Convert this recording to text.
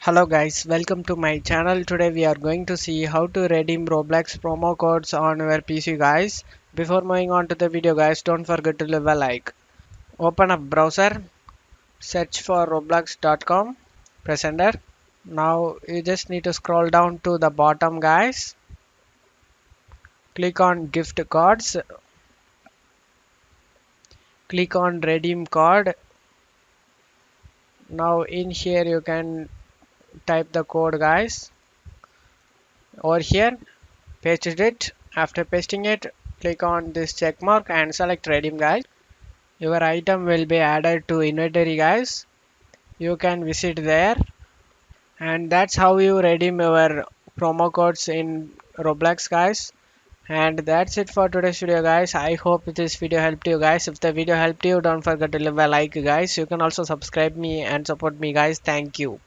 Hello guys, welcome to my channel. Today we are going to see how to redeem Roblox promo codes on your PC guys. Before moving on to the video guys, don't forget to leave a like. Open up browser, search for roblox.com, press enter. Now you just need to scroll down to the bottom guys. Click on gift cards, click on redeem card. Now in here you can type the code guys. Over here pasted it. After pasting it, click on this check mark and select redeem guys. Your item will be added to inventory guys. You can visit there, and that's how you redeem your promo codes in Roblox guys. And that's it for today's video guys. I hope this video helped you guys. If the video helped you, don't forget to leave a like guys. You can also subscribe me and support me guys. Thank you.